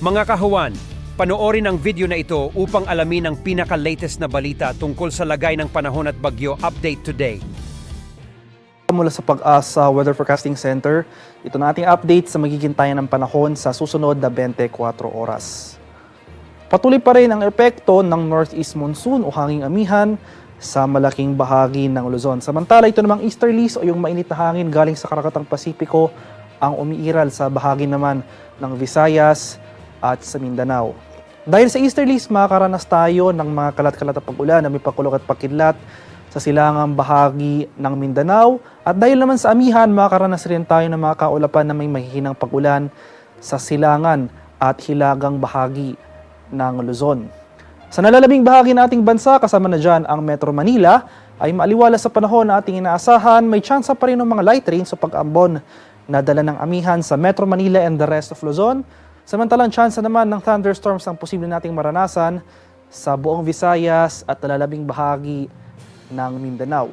Mga kahuwan, panoorin ang video na ito upang alamin ang pinaka-latest na balita tungkol sa lagay ng panahon at bagyo update today. Mula sa Pag-asa Weather Forecasting Center, ito na ating update sa magiging tayo ng panahon sa susunod na 24 oras. Patuloy pa rin ang epekto ng northeast monsoon o hanging amihan sa malaking bahagi ng Luzon. Samantala, ito namang easterlies o yung mainit na hangin galing sa Karakatang Pasipiko ang umiiral sa bahagi naman ng Visayas at sa Mindanao. Dahil sa easterlies, makakaranas tayo ng mga kalat-kalat na pag-ulan na may pakulog at pakidlat sa silangang bahagi ng Mindanao. At dahil naman sa amihan, makakaranas rin tayo ng mga kaulapan na may mahihinang pag-ulan sa silangan at hilagang bahagi ng Luzon. Sa nalalabing bahagi ng ating bansa, kasama na dyan ang Metro Manila, ay maaliwala sa panahon na ating inaasahan, may tsansa pa rin ng mga light rain sa pag-ambon na dala ng amihan sa Metro Manila and the rest of Luzon. Samantalang tsansa naman ng thunderstorms ang posible nating maranasan sa buong Visayas at nalalabing bahagi ng Mindanao.